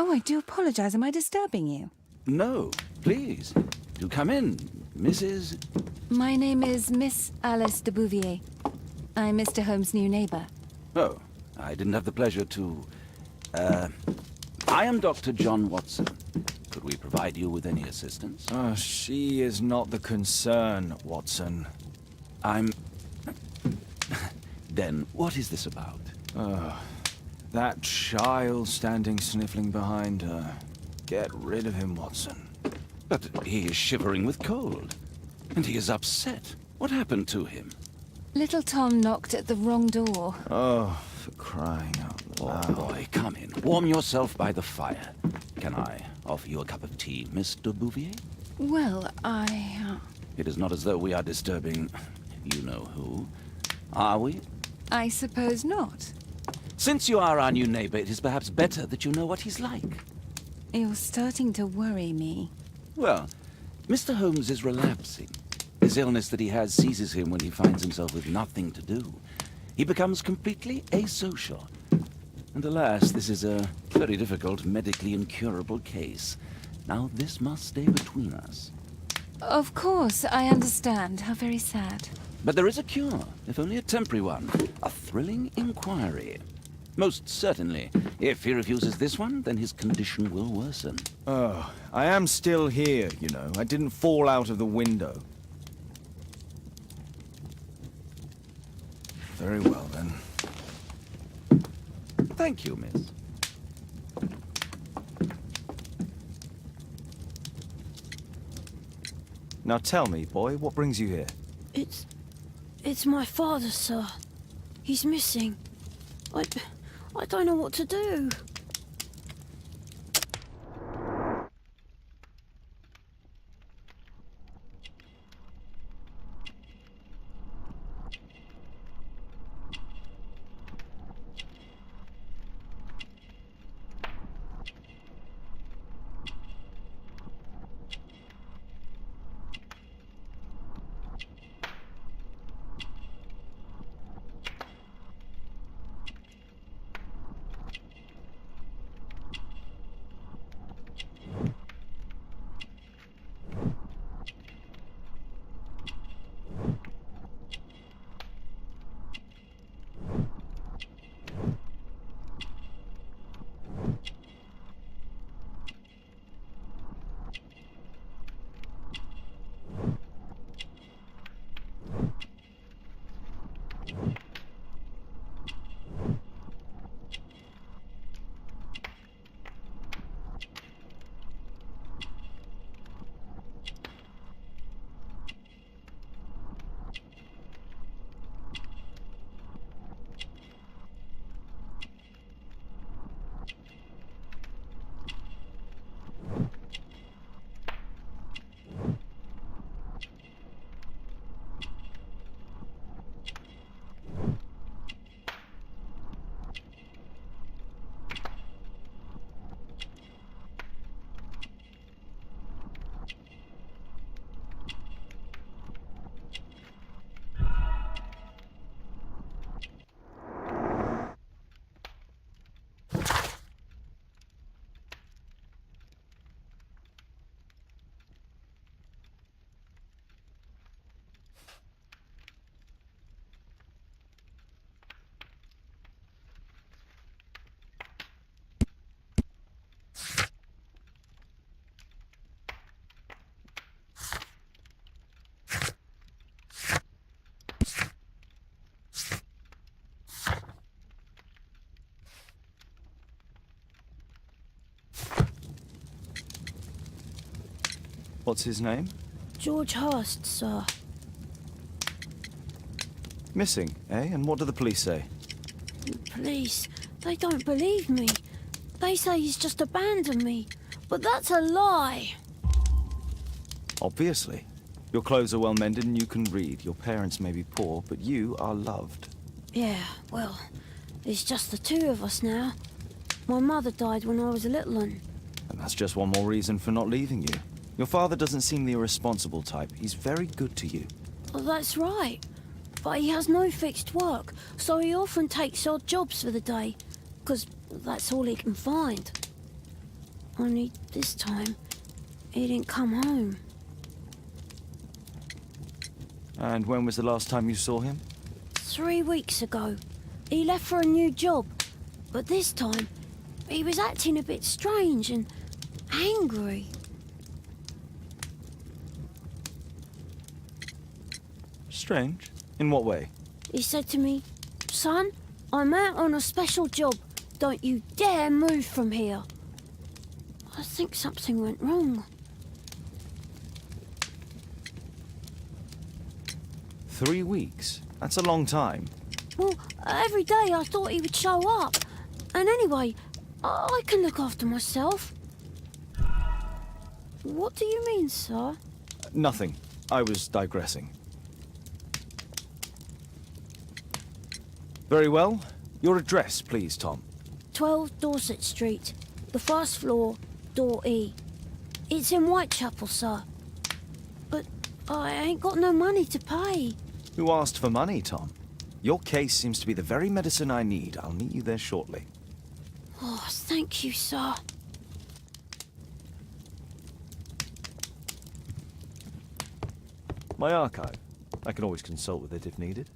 Oh, I do apologize. Am I disturbing you? No, please. Do come in, Mrs. My name is Miss Alice de Bouvier. I'm Mr. Holmes' new neighbor. Oh, I didn't have the pleasure to... I am Dr. John Watson. Could we provide you with any assistance? Oh, she is not the concern, Watson. I'm... Then, what is this about? That child standing sniffling behind her. Get rid of him, Watson. But he is shivering with cold. And he is upset. What happened to him? Little Tom knocked at the wrong door. Oh, for crying out loud. Oh, boy, come in. Warm yourself by the fire. Can I offer you a cup of tea, Miss de Bouvier? Well, It is not as though we are disturbing you-know-who. Are we? I suppose not. Since you are our new neighbor, it is perhaps better that you know what he's like. You're starting to worry me. Well, Mr. Holmes is relapsing. This illness that he has seizes him when he finds himself with nothing to do. He becomes completely asocial. And alas, this is a very difficult, medically incurable case. Now, this must stay between us. Of course, I understand. How very sad. But there is a cure, if only a temporary one. A thrilling inquiry. Most certainly. If he refuses this one, then his condition will worsen. Oh, I am still here, you know. I didn't fall out of the window. Very well, then. Thank you, miss. Now tell me, boy, what brings you here? It's my father, sir. He's missing. I don't know what to do. What's his name? George Hurst, sir. Missing, eh? And what do the police say? Police, they don't believe me. They say he's just abandoned me. But that's a lie. Obviously. Your clothes are well mended and you can read. Your parents may be poor, but you are loved. Yeah, well, it's just the two of us now. My mother died when I was a little one. And that's just one more reason for not leaving you. Your father doesn't seem the irresponsible type. He's very good to you. Well, that's right. But he has no fixed work, so he often takes odd jobs for the day. 'Cause that's all he can find. Only this time, he didn't come home. And when was the last time you saw him? 3 weeks ago. He left for a new job. But this time, he was acting a bit strange and angry. Strange? In what way? He said to me, "Son, I'm out on a special job. Don't you dare move from here." I think something went wrong. 3 weeks? That's a long time. Well, every day I thought he would show up. And anyway, I can look after myself. What do you mean, sir? Nothing. I was digressing. Very well. Your address, please, Tom. 12 Dorset Street, the first floor, door E. It's in Whitechapel, sir. But I ain't got no money to pay. Who asked for money, Tom? Your case seems to be the very medicine I need. I'll meet you there shortly. Oh, thank you, sir. My archive. I can always consult with it if needed.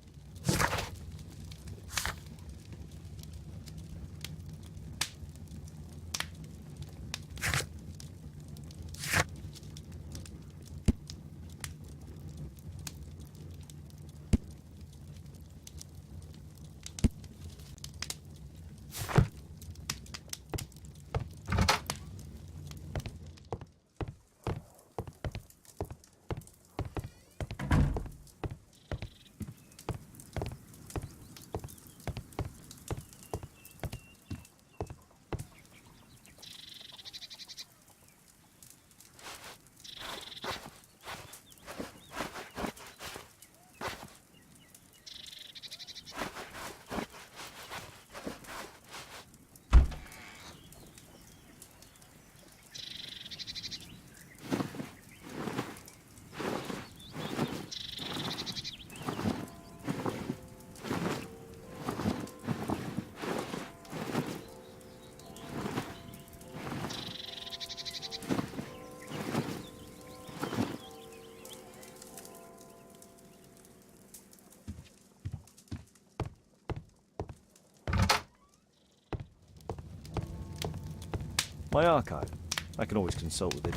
My archive. I can always consult with it.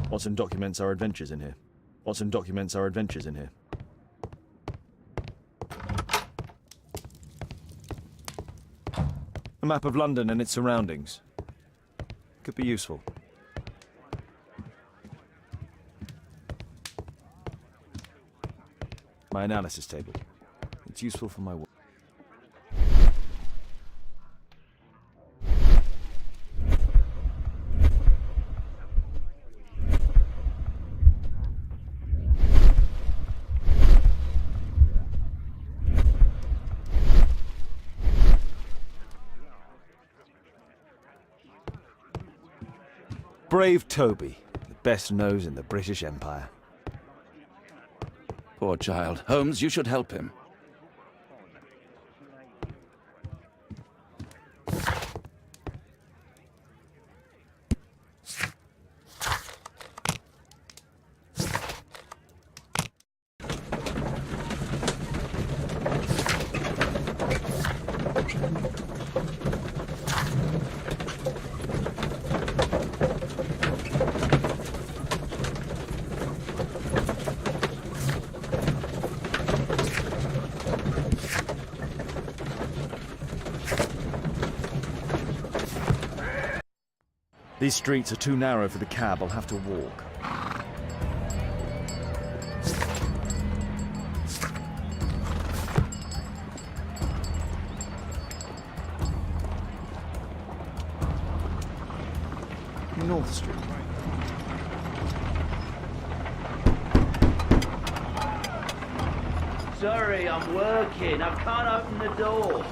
Watson documents our adventures in here. Watson documents our adventures in here. A map of London and its surroundings. Could be useful. My analysis table. It's useful for my work. Brave Toby, the best nose in the British Empire. Poor child. Holmes, you should help him. These streets are too narrow for the cab. I'll have to walk. North Street. Sorry, I'm working. I can't open the door.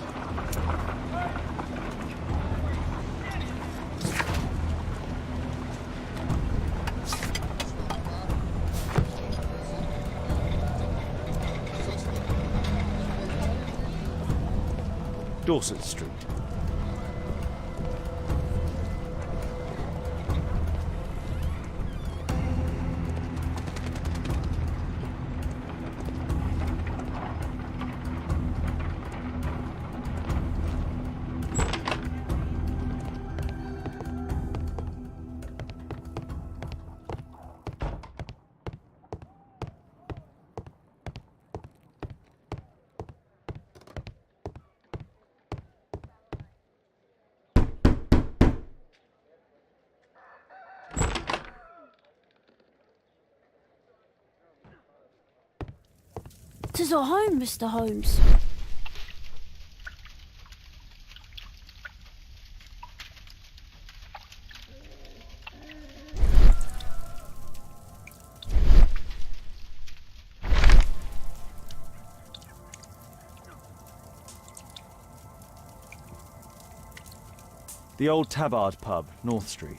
Dorset Street. "'Tis our home, Mr. Holmes." The Old Tabard Pub, North Street.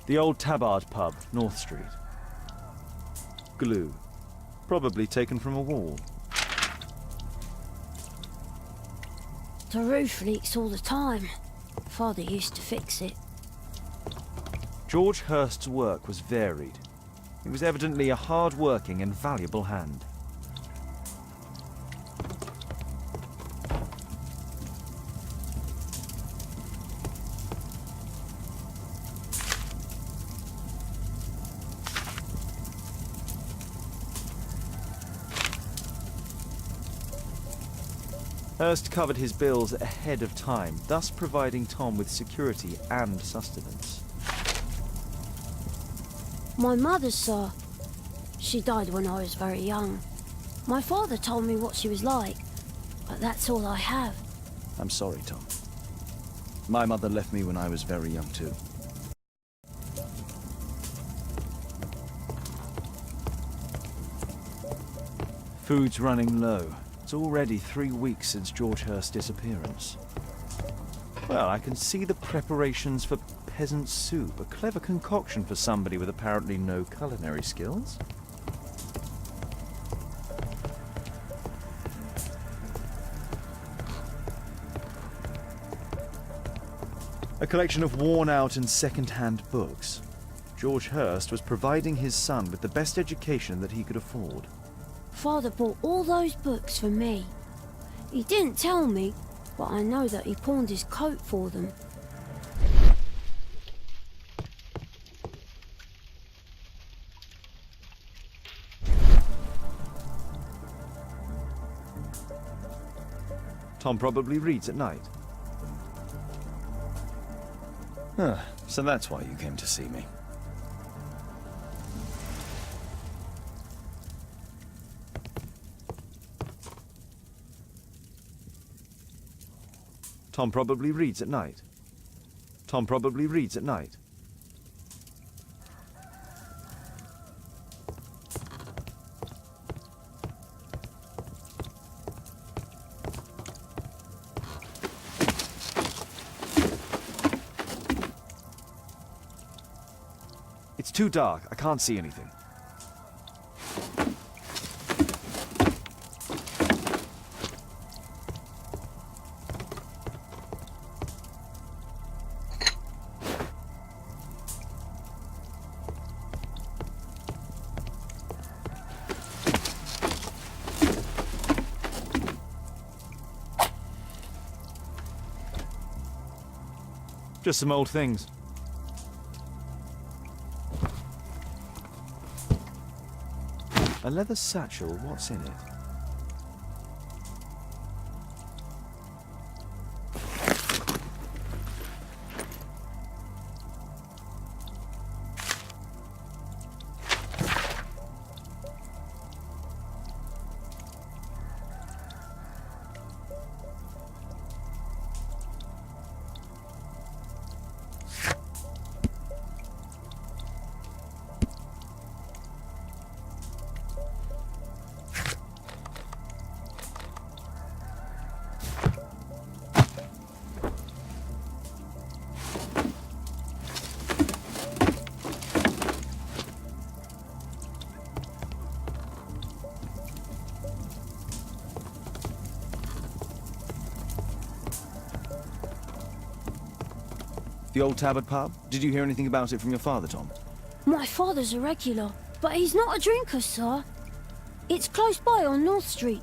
The Old Tabard Pub, North Street. Glue. Probably taken from a wall. The roof leaks all the time. Father used to fix it. George Hurst's work was varied. He was evidently a hard-working and valuable hand. Hurst covered his bills ahead of time, thus providing Tom with security and sustenance. My mother, sir. She died when I was very young. My father told me what she was like, but that's all I have. I'm sorry, Tom. My mother left me when I was very young too. Food's running low. It's already 3 weeks since George Hurst's disappearance. Well, I can see the preparations for peasant soup, a clever concoction for somebody with apparently no culinary skills. A collection of worn-out and second-hand books. George Hurst was providing his son with the best education that he could afford. Father bought all those books for me. He didn't tell me, but I know that he pawned his coat for them. Tom probably reads at night. Huh, so that's why you came to see me. Tom probably reads at night. Tom probably reads at night. It's too dark. I can't see anything. Just some old things. A leather satchel, what's in it? The old Tabard pub? Did you hear anything about it from your father, Tom? My father's a regular, but he's not a drinker, sir. It's close by on North Street.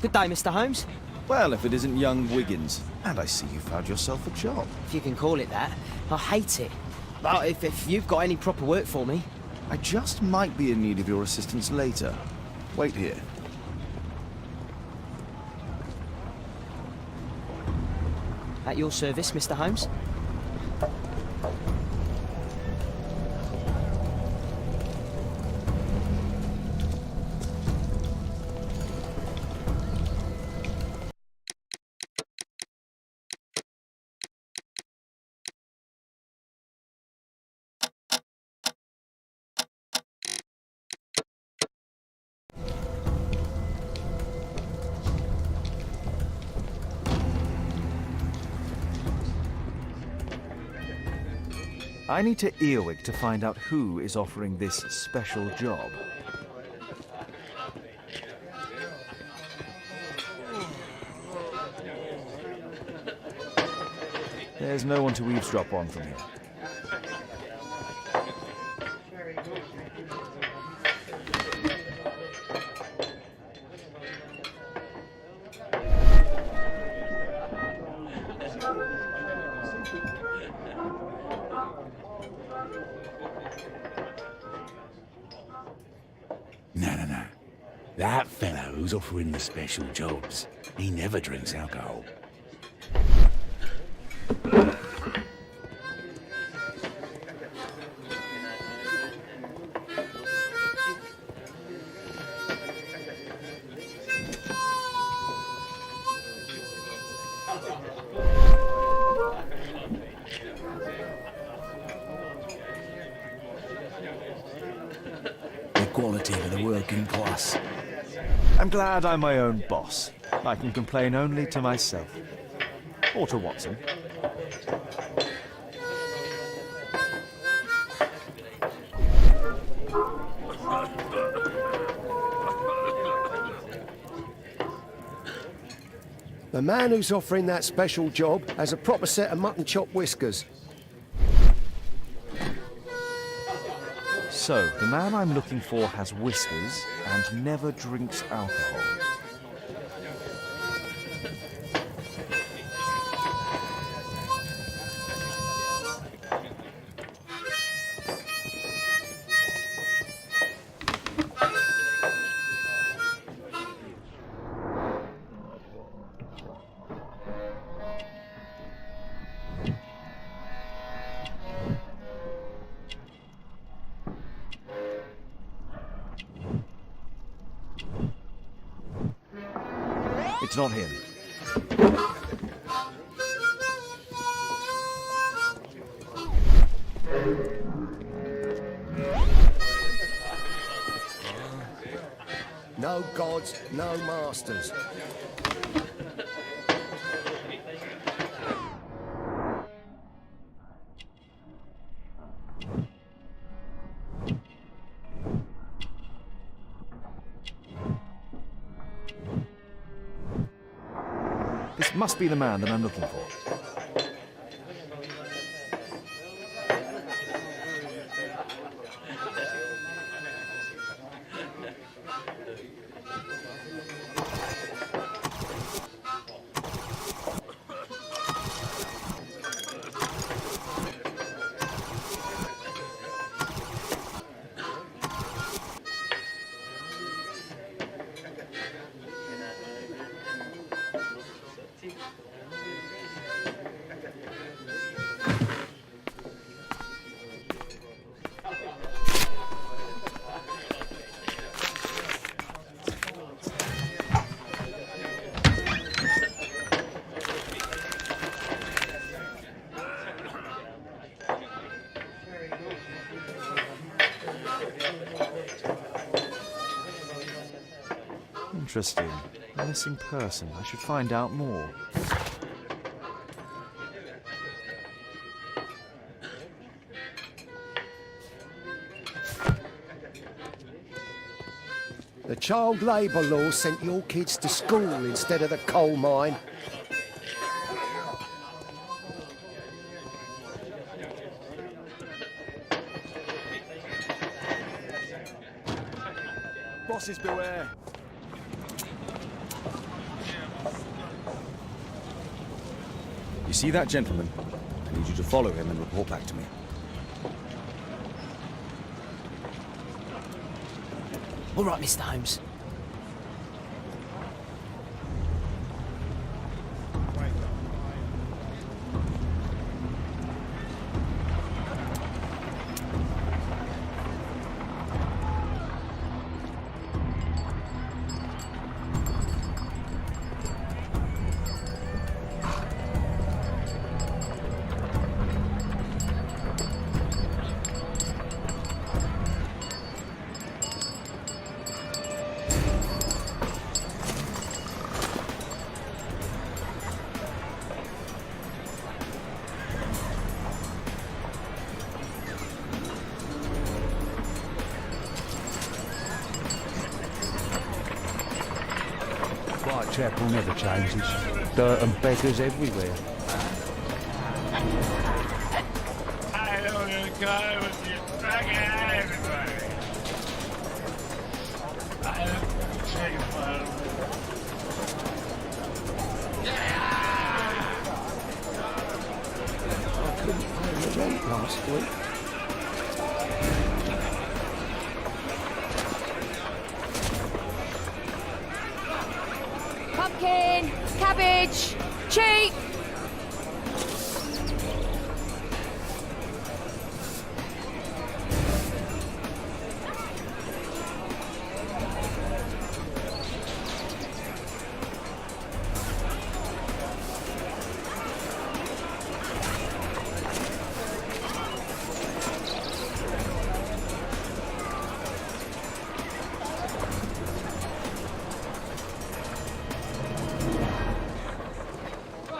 Good day, Mr. Holmes. Well, if it isn't young Wiggins. And I see you found yourself a job. If you can call it that. I hate it. But if you've got any proper work for me... I just might be in need of your assistance later. Wait here. At your service, Mr. Holmes. I need to earwig to find out who is offering this special job. There's no one to eavesdrop on from here. No. That fellow who's offering the special jobs, he never drinks alcohol. Equality for the working class. I'm glad I'm my own boss. I can complain only to myself. Or to Watson. The man who's offering that special job has a proper set of mutton chop whiskers. So, the man I'm looking for has whiskers and never drinks alcohol. It's not him. No gods, no masters. This must be the man that I'm looking for. Interesting. A missing person. I should find out more. The child labour law sent your kids to school instead of the coal mine. Bosses beware. You see that gentleman? I need you to follow him and report back to me. All right, Mr. Holmes. Whitechapel never changes. Dirt and beggars everywhere. I don't want to go with you. Everybody. I don't take fun. I couldn't pay the rent last week. Pumpkin, cabbage, cheap.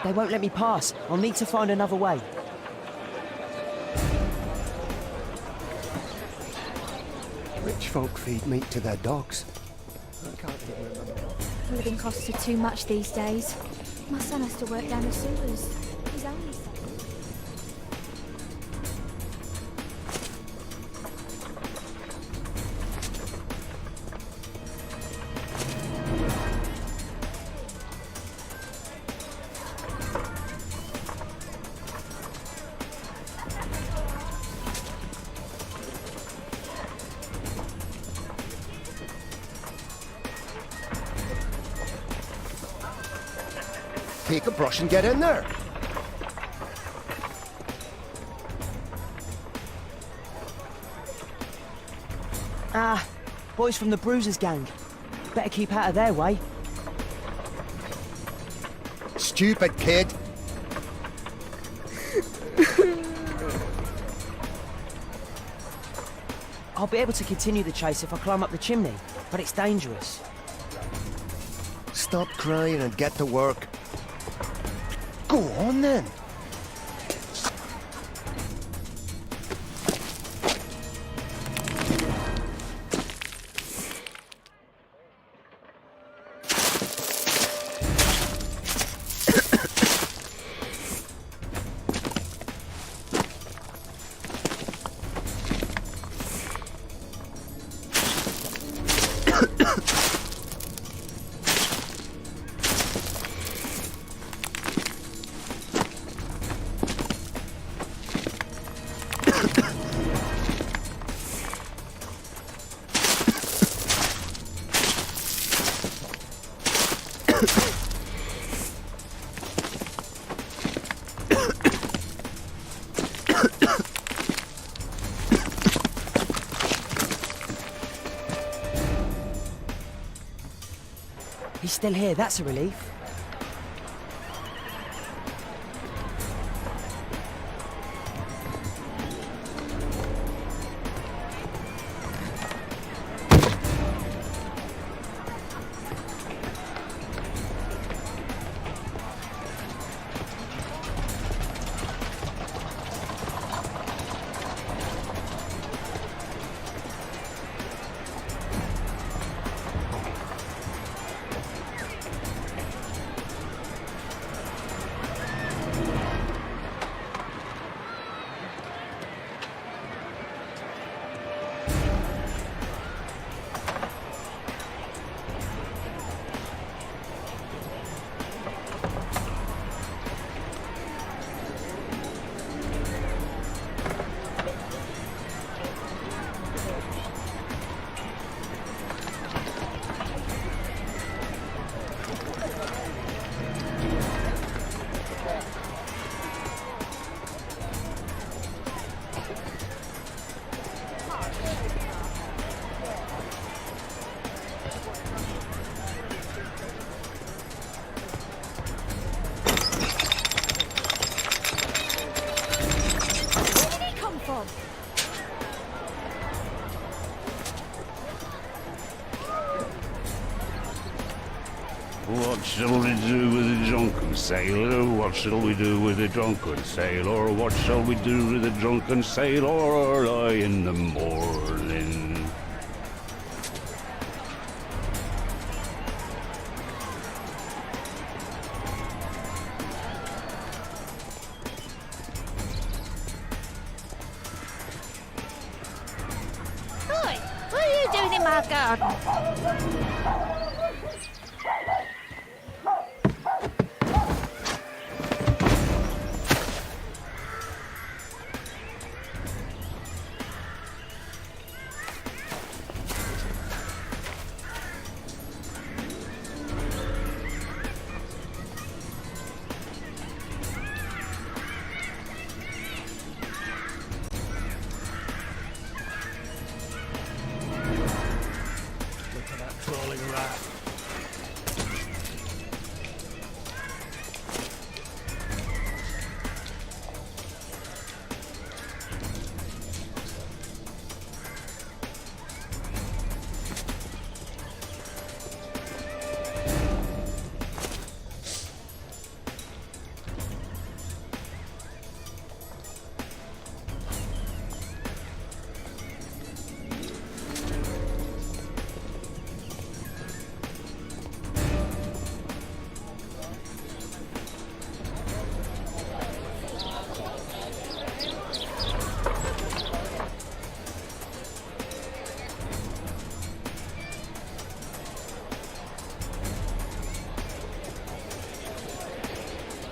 They won't let me pass. I'll need to find another way. Rich folk feed meat to their dogs. I can't even remember. Living costs are too much these days. My son has to work down the sewers. He's only 7. Take a brush and get in there. Ah, boys from the Bruisers gang. Better keep out of their way. Stupid kid. I'll be able to continue the chase if I climb up the chimney, but it's dangerous. Stop crying and get to work. Go on then. He's still here, that's a relief. shall we do with a drunken sailor? What shall we do with a drunken sailor? What shall we do with a drunken sailor? Early in the morning. Oi, what are you doing in my garden? Look at that crawling rat.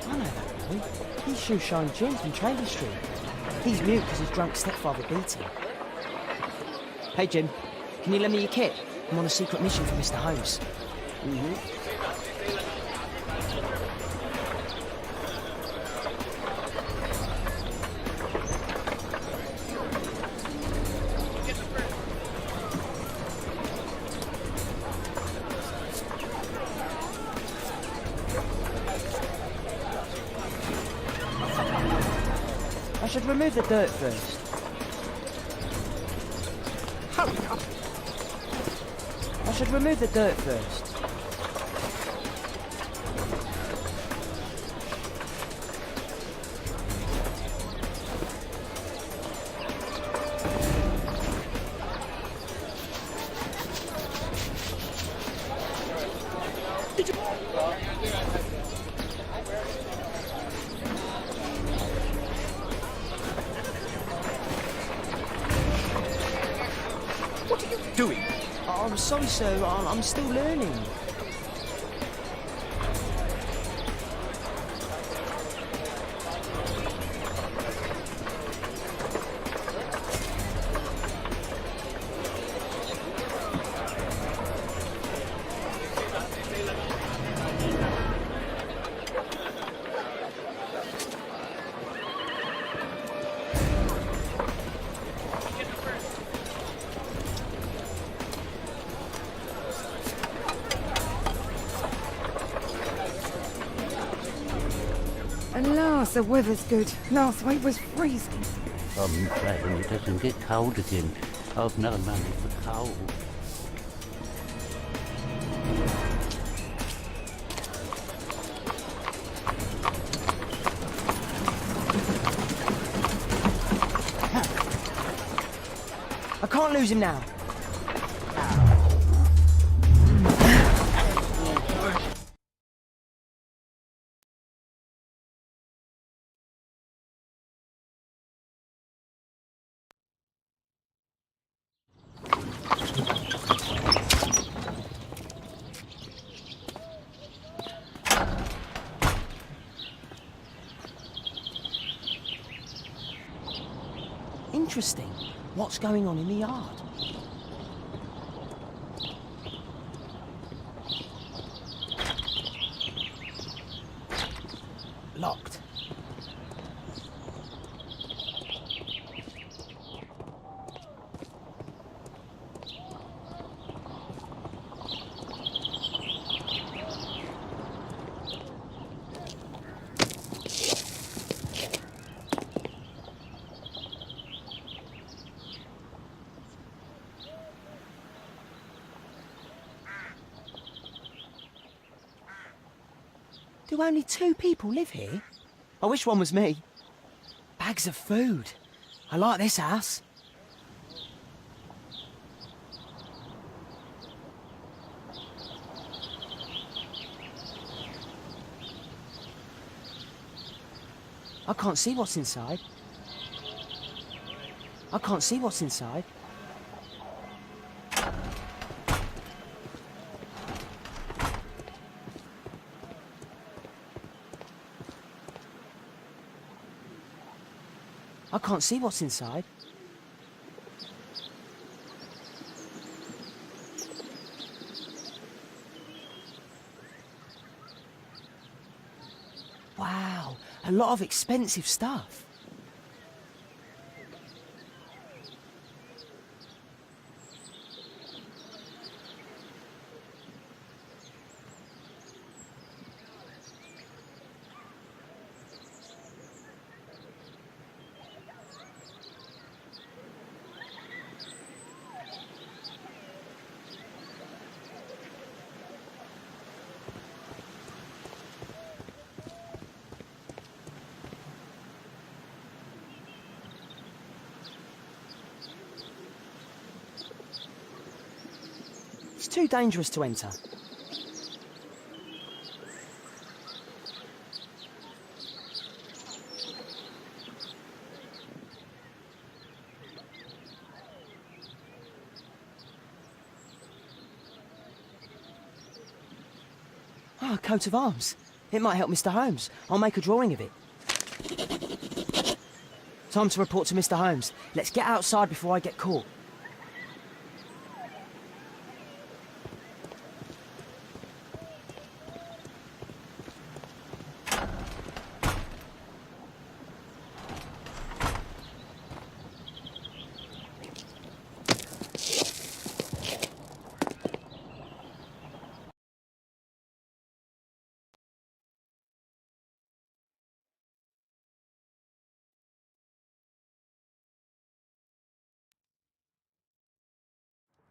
I know that boy. He's Shoeshine Jim from Trader Street. He's mute because his drunk stepfather beat him. Hey Jim, can you lend me your kit? I'm on a secret mission for Mr. Holmes. I should remove the dirt first. Hurry up! I should remove the dirt first. What are you doing? Oh, I'm sorry, sir. I'm still learning. At last the weather's good. Last week was freezing. I'm glad it doesn't get cold again. I've no money for coal. I can't lose him now. Interesting. What's going on in the yard? Locked. Do only 2 people live here? I wish one was me. Bags of food. I like this house. I can't see what's inside. I can't see what's inside. I can't see what's inside. Wow, a lot of expensive stuff. It's too dangerous to enter. Ah, a coat of arms. It might help Mr. Holmes. I'll make a drawing of it. Time to report to Mr. Holmes. Let's get outside before I get caught.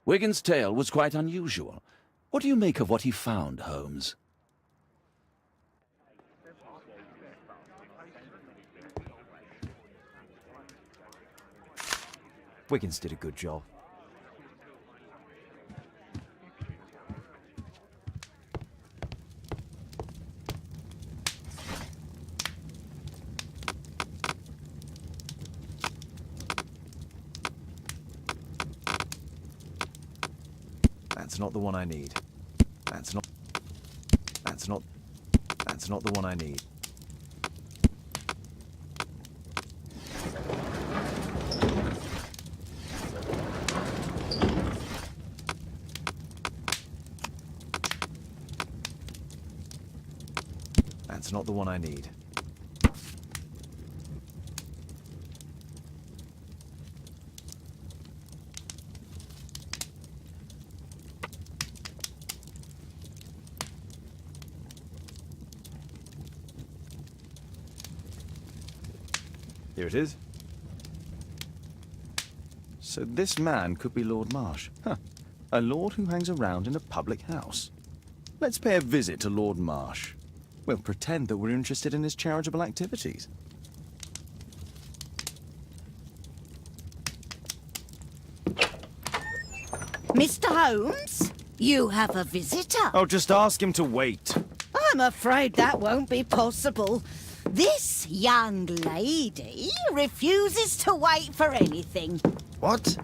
Wigan's tale was quite unusual. What do you make of what he found, Holmes? Wiggins did a good job. That's not the one I need. That's not the one I need. That's not the one I need. Here it is. So this man could be Lord Marsh. Huh. A lord who hangs around in a public house. Let's pay a visit to Lord Marsh. We'll pretend that we're interested in his charitable activities. Mr. Holmes, you have a visitor. Oh, just ask him to wait. I'm afraid that won't be possible. This young lady refuses to wait for anything. What?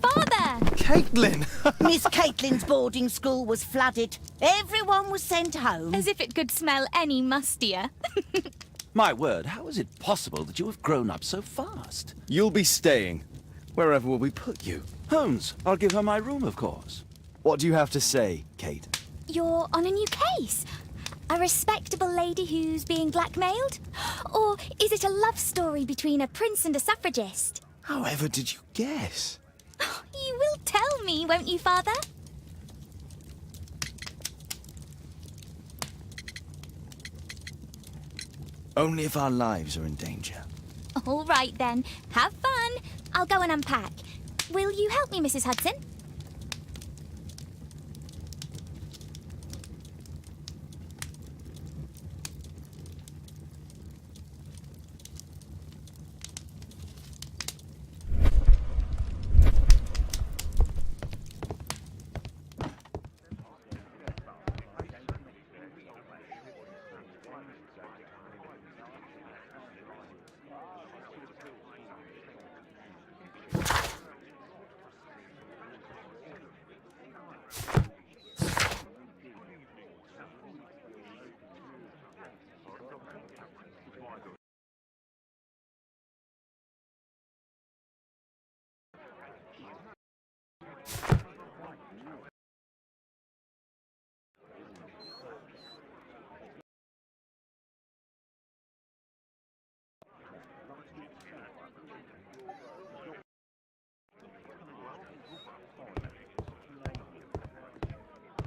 Father! Caitlin! Miss Caitlin's boarding school was flooded. Everyone was sent home. As if it could smell any mustier. My word, how is it possible that you have grown up so fast? You'll be staying. Wherever will we put you? Holmes, I'll give her my room, of course. What do you have to say, Kate? You're on a new case. A respectable lady who's being blackmailed? Or is it a love story between a prince and a suffragist? However did you guess? You will tell me, won't you, Father? Only if our lives are in danger. All right, then. Have fun. I'll go and unpack. Will you help me, Mrs. Hudson?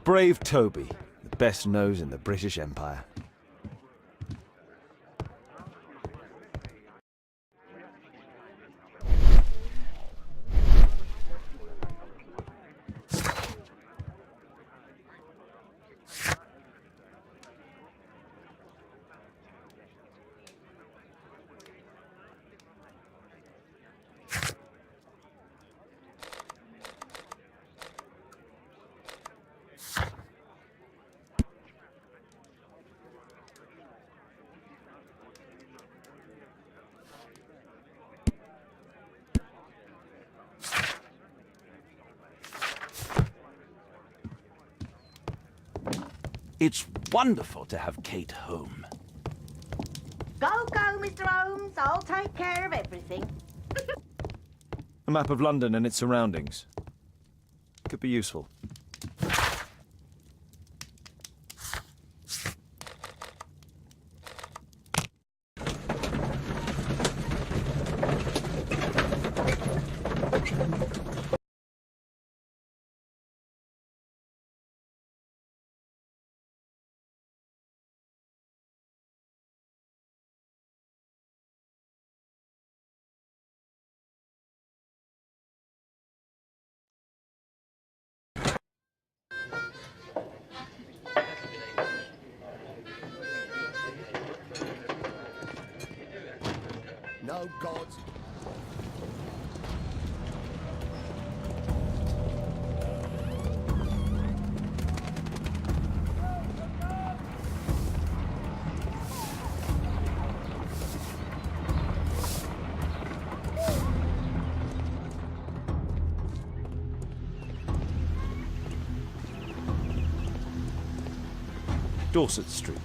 Brave Toby, the best nose in the British Empire. It's wonderful to have Kate home. Go, Mr. Holmes. I'll take care of everything. A map of London and its surroundings. Could be useful. No gods. Dorset Street.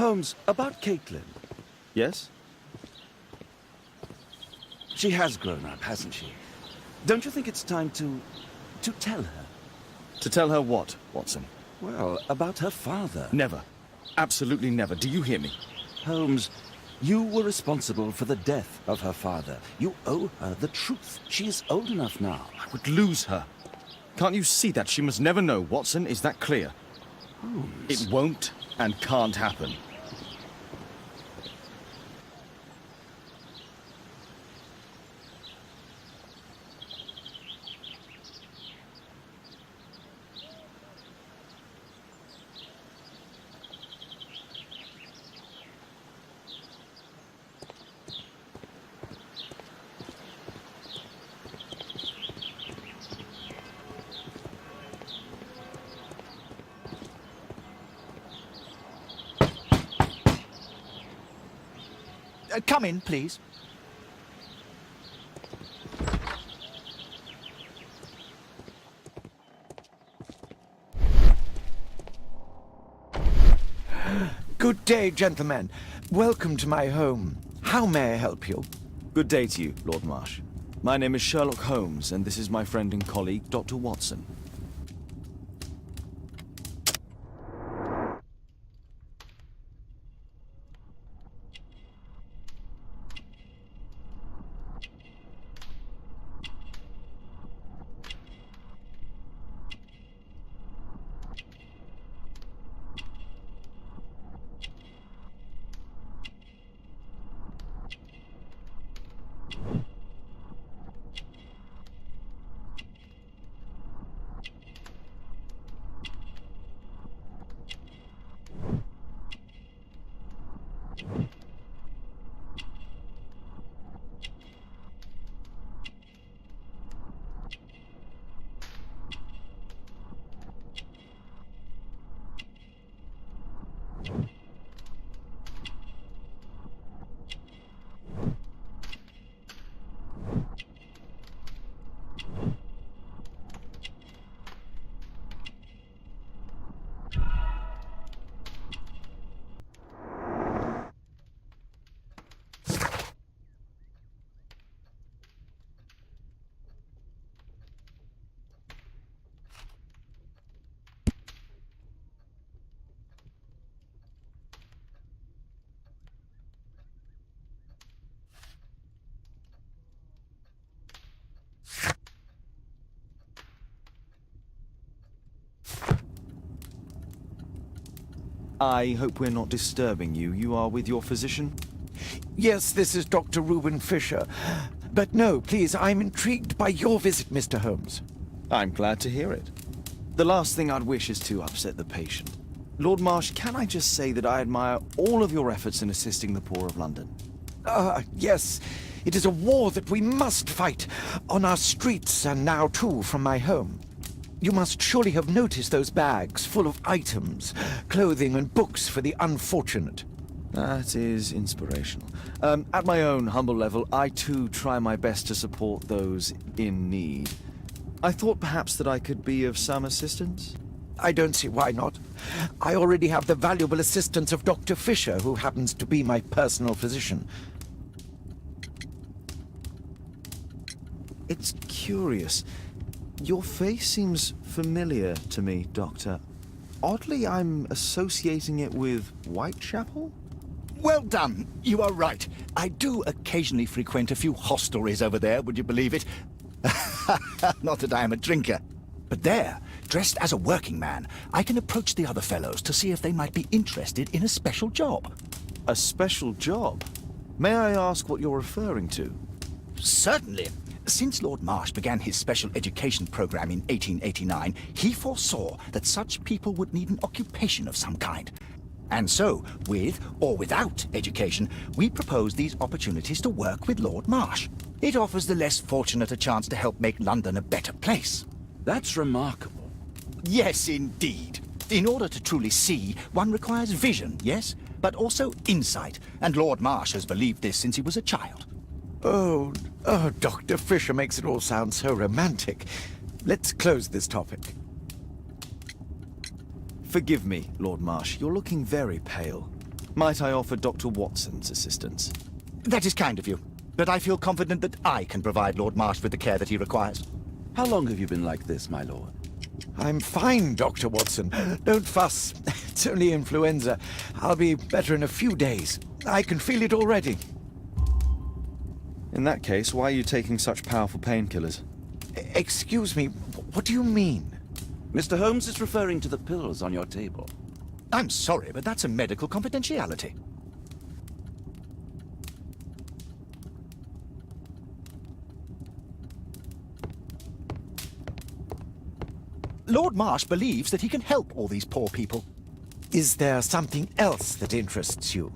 Holmes, about Caitlin. Yes? She has grown up, hasn't she? Don't you think it's time to tell her? To tell her what, Watson? Well, about her father. Never. Absolutely never. Do you hear me? Holmes, you were responsible for the death of her father. You owe her the truth. She is old enough now. I would lose her. Can't you see that? She must never know, Watson. Is that clear? Holmes. It won't and can't happen. Come in, please. Good day, gentlemen. Welcome to my home. How may I help you? Good day to you, Lord Marsh. My name is Sherlock Holmes, and this is my friend and colleague, Dr. Watson. I hope we're not disturbing you. You are with your physician? Yes, this is Dr. Reuben Fisher. But no, please, I'm intrigued by your visit, Mr. Holmes. I'm glad to hear it. The last thing I'd wish is to upset the patient. Lord Marsh, can I just say that I admire all of your efforts in assisting the poor of London? Yes. It is a war that we must fight, on our streets and now, too, from my home. You must surely have noticed those bags full of items, clothing and books for the unfortunate. That is inspirational. At my own humble level, I too try my best to support those in need. I thought perhaps that I could be of some assistance. I don't see why not. I already have the valuable assistance of Dr. Fisher, who happens to be my personal physician. It's curious. Your face seems familiar to me, Doctor. Oddly, I'm associating it with Whitechapel? Well done. You are right. I do occasionally frequent a few hostelries over there, would you believe it? Not that I am a drinker. But there, dressed as a working man, I can approach the other fellows to see if they might be interested in a special job. A special job? May I ask what you're referring to? Certainly. Since Lord Marsh began his special education program in 1889, he foresaw that such people would need an occupation of some kind. And so, with or without education, we propose these opportunities to work with Lord Marsh. It offers the less fortunate a chance to help make London a better place. That's remarkable. Yes, indeed. In order to truly see, one requires vision, yes? But also insight, and Lord Marsh has believed this since he was a child. Oh, Dr. Fisher makes it all sound so romantic. Let's close this topic. Forgive me, Lord Marsh. You're looking very pale. Might I offer Dr. Watson's assistance? That is kind of you. but I feel confident that I can provide Lord Marsh with the care that he requires. How long have you been like this, my lord? I'm fine, Dr. Watson. Don't fuss. It's only influenza. I'll be better in a few days. I can feel it already. In that case, why are you taking such powerful painkillers? Excuse me, what do you mean? Mr. Holmes is referring to the pills on your table. I'm sorry, but that's a medical confidentiality. Lord Marsh believes that he can help all these poor people. Is there something else that interests you?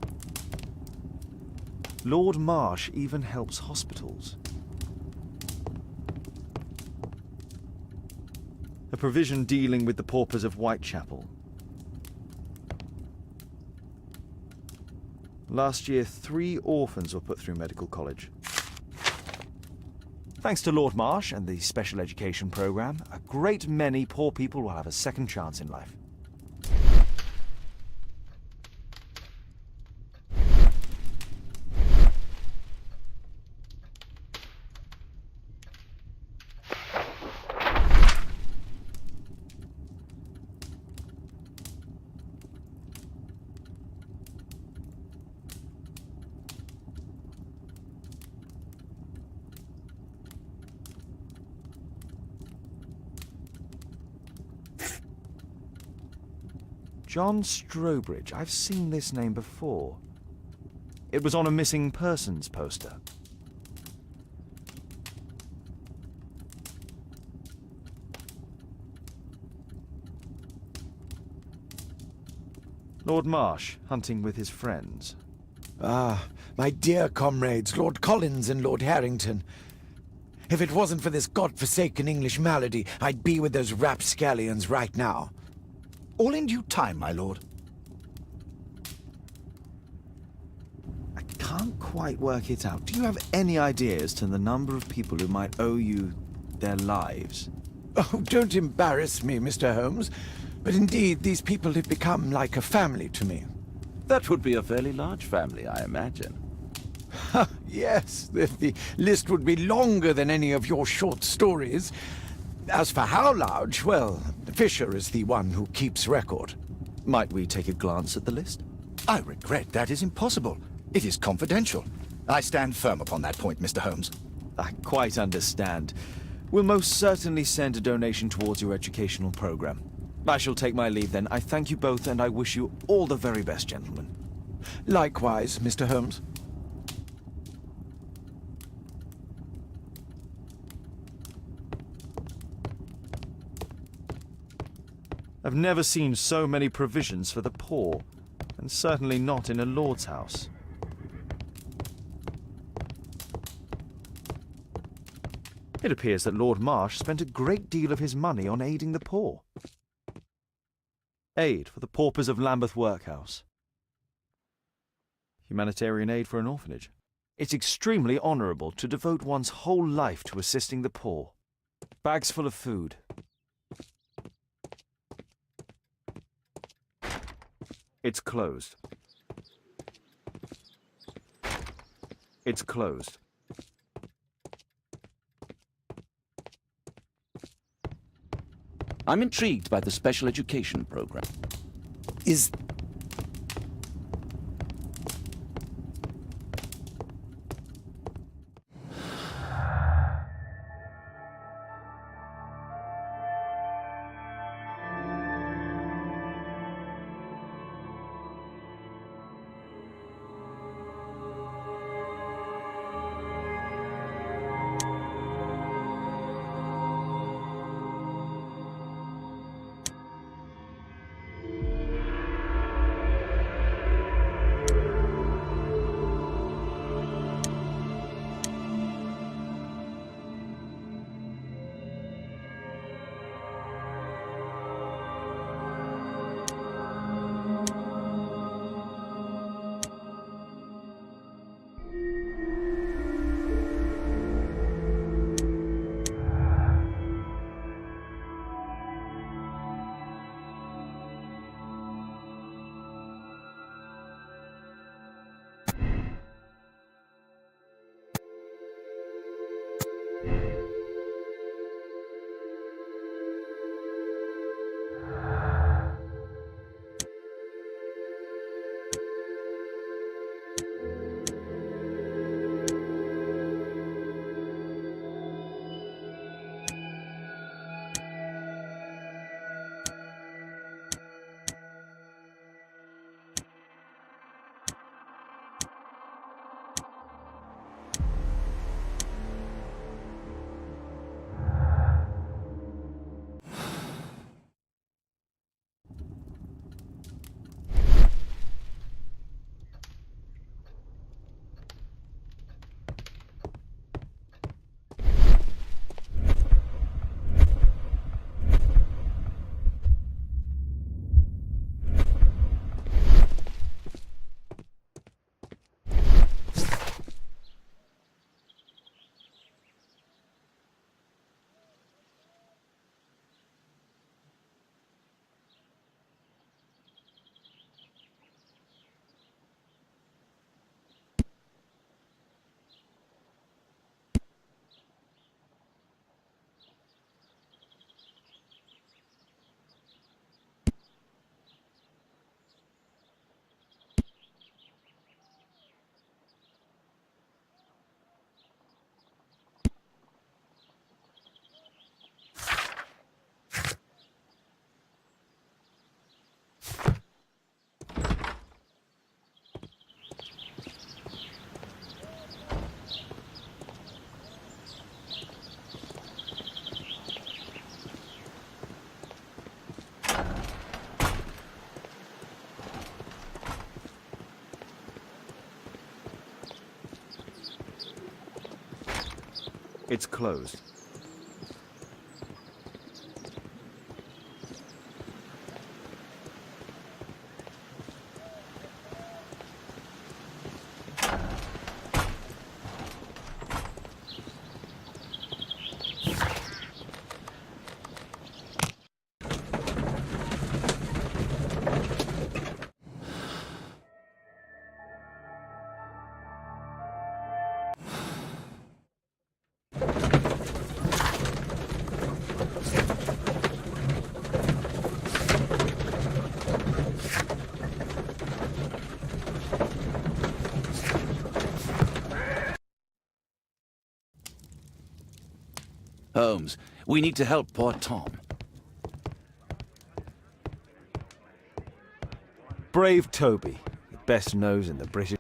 Lord Marsh even helps hospitals. A provision dealing with the paupers of Whitechapel. Last year, 3 orphans were put through medical college. Thanks to Lord Marsh and the special education program, a great many poor people will have a second chance in life. John Strobridge. I've seen this name before. It was on a missing persons poster. Lord Marsh, hunting with his friends. Ah, my dear comrades, Lord Collins and Lord Harrington. If it wasn't for this godforsaken English malady, I'd be with those rapscallions right now. All in due time, my lord. I can't quite work it out. Do you have any idea as to the number of people who might owe you their lives? Oh, don't embarrass me, Mr. Holmes. But indeed, these people have become like a family to me. That would be a fairly large family, I imagine. Yes, the list would be longer than any of your short stories. As for how large, well, Fisher is the one who keeps record. Might we take a glance at the list? I regret that is impossible. It is confidential. I stand firm upon that point, Mr. Holmes. I quite understand. We'll most certainly send a donation towards your educational program. I shall take my leave then. I thank you both, and I wish you all the very best, gentlemen. Likewise, Mr. Holmes. I've never seen so many provisions for the poor, and certainly not in a lord's house. It appears that Lord Marsh spent a great deal of his money on aiding the poor. Aid for the paupers of Lambeth Workhouse. Humanitarian aid for an orphanage. It's extremely honourable to devote one's whole life to assisting the poor. Bags full of food. It's closed. It's closed. I'm intrigued by the special education program. Is... It's closed. Holmes, we need to help poor Tom. Brave Toby, the best nose in the British...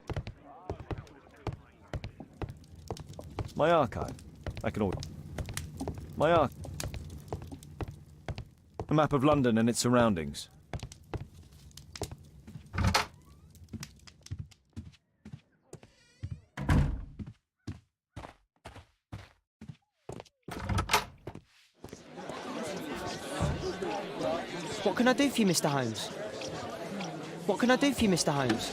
My archive. I can order. My archive. A map of London and its surroundings. What can I do for you, Mr. Holmes? What can I do for you, Mr. Holmes?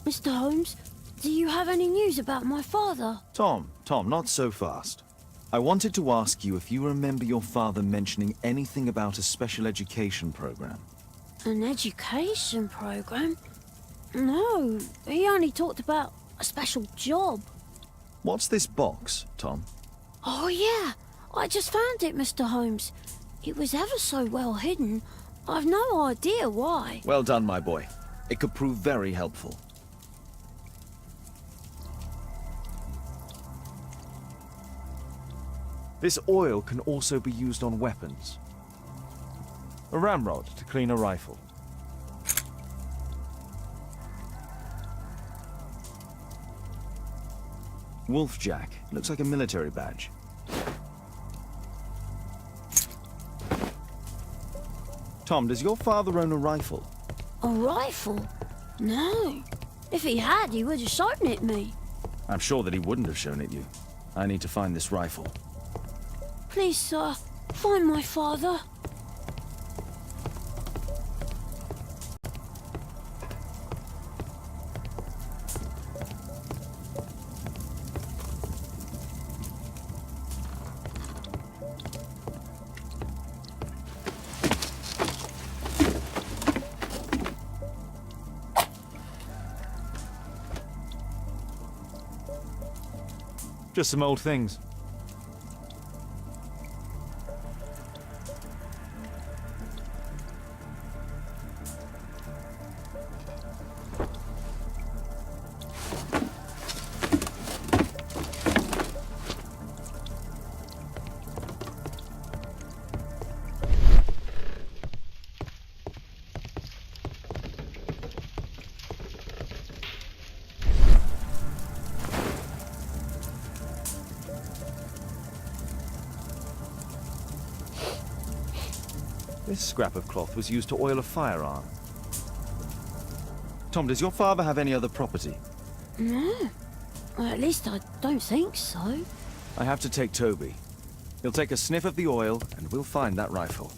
Mr. Holmes, do you have any news about my father? Tom, not so fast. I wanted to ask you if you remember your father mentioning anything about a special education program. An education program? No, he only talked about a special job. What's this box, Tom? Oh yeah, I just found it, Mr. Holmes. It was ever so well hidden. I've no idea why. Well done, my boy. It could prove very helpful. This oil can also be used on weapons. A ramrod to clean a rifle. Wolfjack. Looks like a military badge. Tom, does your father own a rifle? A rifle? No. If he had, he would have shown it me. I'm sure that he wouldn't have shown it you. I need to find this rifle. Please, sir, find my father. Just some old things. This scrap of cloth was used to oil a firearm. Tom, does your father have any other property? No. Well, at least I don't think so. I have to take Toby. He'll take a sniff of the oil, and we'll find that rifle.